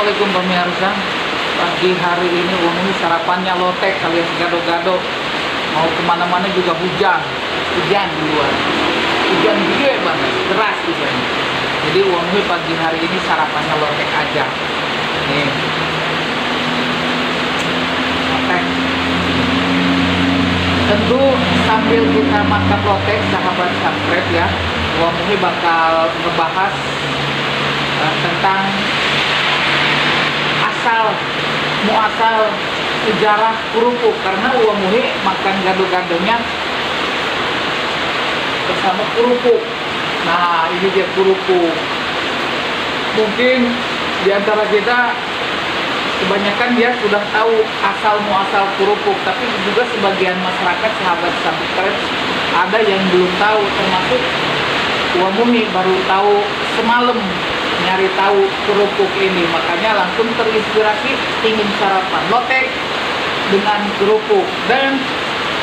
Assalamualaikum pemirsa. Pagi hari ini Uami sarapannya lotek alias gado-gado. Mau kemana-mana juga hujan di luar. Hujan gede banget, deras hujan. Jadi Uami pagi hari ini sarapannya lotek aja. Nih, lotek. Tentu sambil kita makan lotek, sahabat subscribe ya, Uami bakal ngebahas tentang muasal sejarah kerupuk, karena Uamuhi makan gado-gadonya bersama kerupuk. Nah, ini dia kerupuk. Mungkin diantara kita kebanyakan dia sudah tahu asal muasal kerupuk, tapi juga sebagian masyarakat sahabat subscribe ada yang belum tahu, termasuk Uamuhi baru tahu semalam nyari tahu kerupuk ini, makanya langsung terinspirasi ingin sarapan lotek dengan kerupuk, dan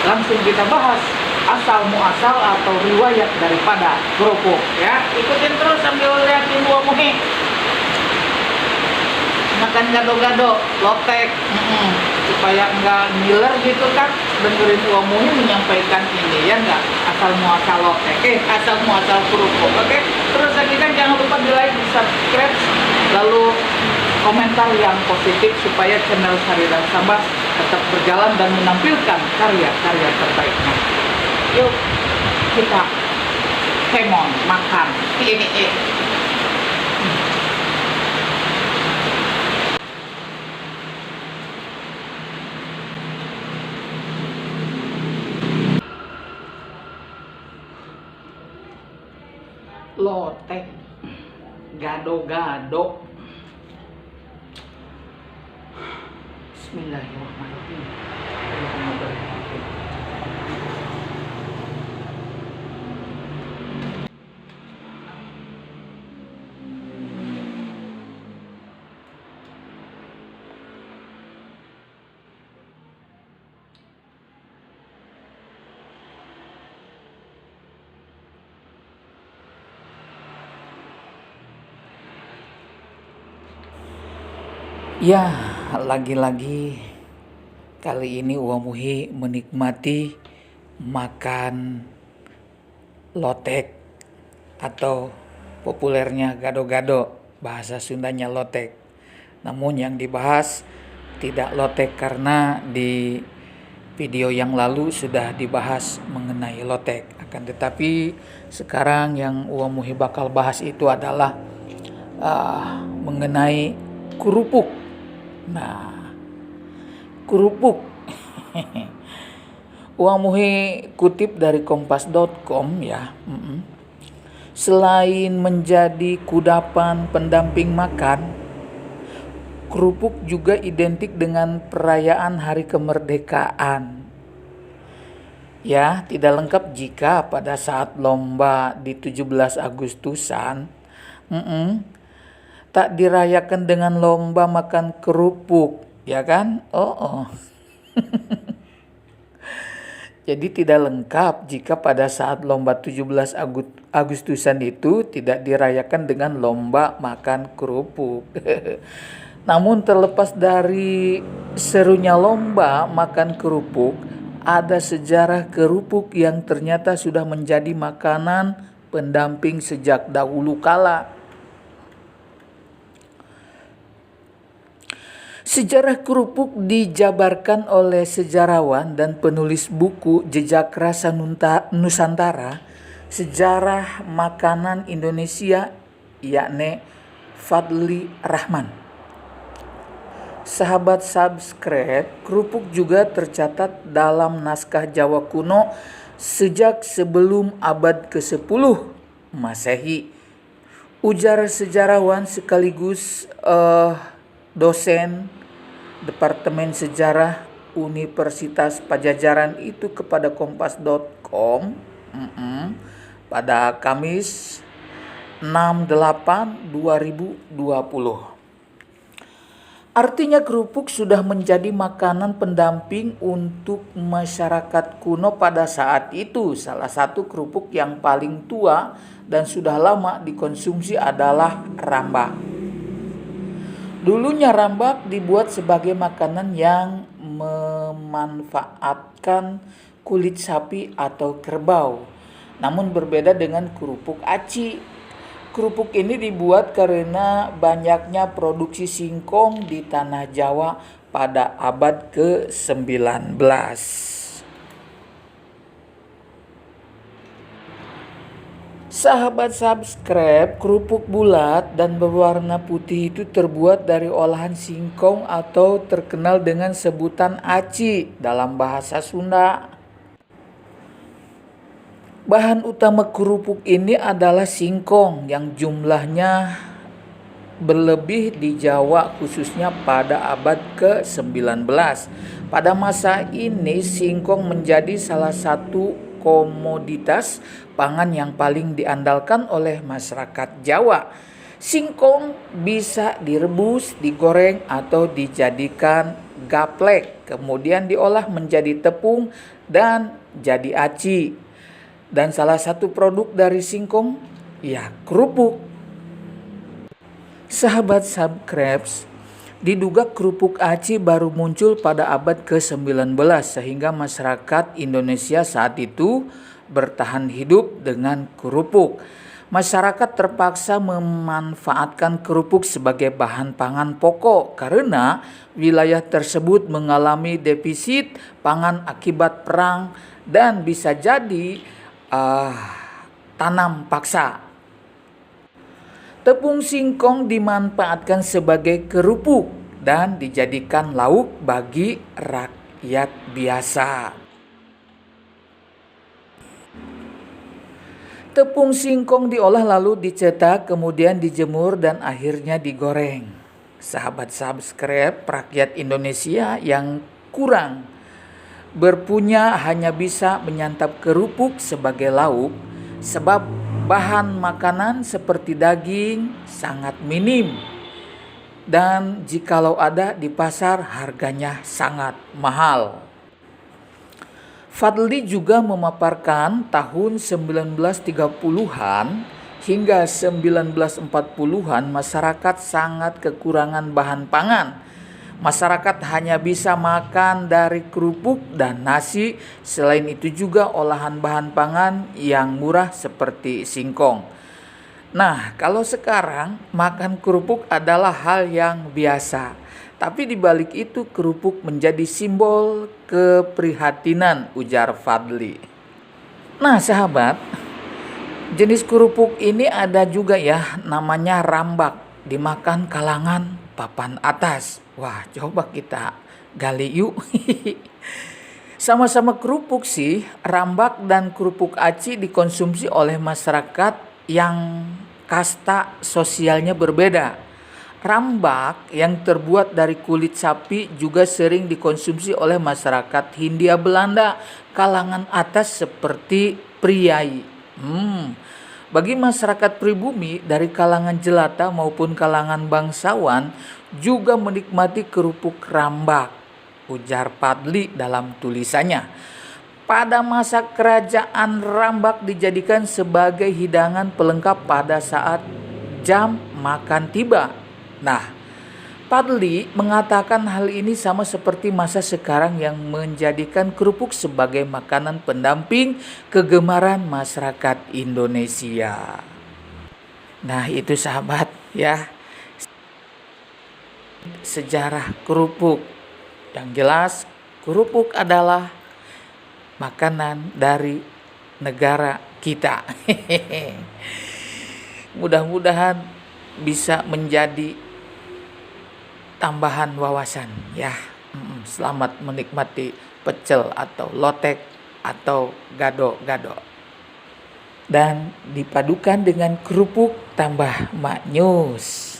langsung kita bahas asal muasal atau riwayat daripada kerupuk ya. Ikutin terus sambil liatin Uamuhi makan gado-gado lotek, supaya nggak ngiler gitu kan, dengerin Uamuhi menyampaikan ini ya, nggak asal muasal lotek, asal muasal kerupuk. Oke, terus lagi kan jangan lupa di like, di subscribe, lalu komentar yang positif supaya channel Sari dan Sambas tetap berjalan dan menampilkan karya-karya terbaiknya. Yuk kita kemon makan ini. Lotek gado-gado. Bismillahirrahmanirrahim. Ya, lagi-lagi kali ini Uamuhi menikmati makan lotek atau populernya gado-gado, bahasa Sundanya lotek. Namun yang dibahas tidak lotek, karena di video yang lalu sudah dibahas mengenai lotek. Akan tetapi sekarang yang Uamuhi bakal bahas itu adalah mengenai kerupuk. Nah, kerupuk. Uamuhi kutip dari kompas.com ya. Selain menjadi kudapan pendamping makan, kerupuk juga identik dengan perayaan hari kemerdekaan. Ya, tidak lengkap jika pada saat lomba di 17 Agustusan tak dirayakan dengan lomba makan kerupuk, ya kan? Jadi tidak lengkap jika pada saat lomba 17 Agustusan itu tidak dirayakan dengan lomba makan kerupuk. Namun terlepas dari serunya lomba makan kerupuk, ada sejarah kerupuk yang ternyata sudah menjadi makanan pendamping sejak dahulu kala. Sejarah kerupuk dijabarkan oleh sejarawan dan penulis buku Jejak Rasa Nusantara, Sejarah Makanan Indonesia, yakni Fadli Rahman. Sahabat subscribe, kerupuk juga tercatat dalam naskah Jawa kuno sejak sebelum abad ke-10 Masehi. Ujar sejarawan sekaligus dosen Departemen Sejarah Universitas Pajajaran itu kepada kompas.com pada Kamis 6/8/2020. Artinya kerupuk sudah menjadi makanan pendamping untuk masyarakat kuno pada saat itu. Salah satu kerupuk yang paling tua dan sudah lama dikonsumsi adalah rambak. Dulunya rambak dibuat sebagai makanan yang memanfaatkan kulit sapi atau kerbau. Namun berbeda dengan kerupuk aci. Kerupuk ini dibuat karena banyaknya produksi singkong di tanah Jawa pada abad ke-19. Sahabat subscribe, kerupuk bulat dan berwarna putih itu terbuat dari olahan singkong atau terkenal dengan sebutan aci dalam bahasa Sunda. Bahan utama kerupuk ini adalah singkong yang jumlahnya berlebih di Jawa khususnya pada abad ke-19. Pada masa ini singkong menjadi salah satu komoditas pangan yang paling diandalkan oleh masyarakat Jawa. Singkong bisa direbus, digoreng atau dijadikan gaplek, kemudian diolah menjadi tepung dan jadi aci. Dan salah satu produk dari singkong ya kerupuk. Sahabat subscribes, diduga kerupuk aci baru muncul pada abad ke-19 sehingga masyarakat Indonesia saat itu bertahan hidup dengan kerupuk. Masyarakat terpaksa memanfaatkan kerupuk sebagai bahan pangan pokok karena wilayah tersebut mengalami defisit pangan akibat perang dan bisa jadi tanam paksa. Tepung singkong dimanfaatkan sebagai kerupuk dan dijadikan lauk bagi rakyat biasa. Tepung singkong diolah lalu dicetak, kemudian dijemur dan akhirnya digoreng. Sahabat subscribe, rakyat Indonesia yang kurang berpunya hanya bisa menyantap kerupuk sebagai lauk sebab bahan makanan seperti daging sangat minim dan jikalau ada di pasar harganya sangat mahal. Fadli juga memaparkan tahun 1930-an hingga 1940-an masyarakat sangat kekurangan bahan pangan. Masyarakat hanya bisa makan dari kerupuk dan nasi, selain itu juga olahan bahan pangan yang murah seperti singkong. Nah, kalau sekarang makan kerupuk adalah hal yang biasa. Tapi di balik itu kerupuk menjadi simbol keprihatinan, ujar Fadli. Nah, sahabat, jenis kerupuk ini ada juga ya, namanya rambak, dimakan kalangan papan atas. Wah, coba kita gali yuk. Sama-sama kerupuk sih, rambak dan kerupuk aci dikonsumsi oleh masyarakat yang kasta sosialnya berbeda. Rambak yang terbuat dari kulit sapi juga sering dikonsumsi oleh masyarakat Hindia Belanda kalangan atas seperti priai. Bagi masyarakat pribumi dari kalangan jelata maupun kalangan bangsawan juga menikmati kerupuk rambak, ujar Fadli dalam tulisannya. Pada masa kerajaan rambak dijadikan sebagai hidangan pelengkap pada saat jam makan tiba. Nah, Fadli mengatakan hal ini sama seperti masa sekarang yang menjadikan kerupuk sebagai makanan pendamping kegemaran masyarakat Indonesia. Nah, itu sahabat ya, sejarah kerupuk. Yang jelas kerupuk adalah makanan dari negara kita. Mudah-mudahan bisa menjadi tambahan wawasan ya. Selamat menikmati pecel atau lotek atau gado-gado. Dan dipadukan dengan kerupuk tambah maknyus.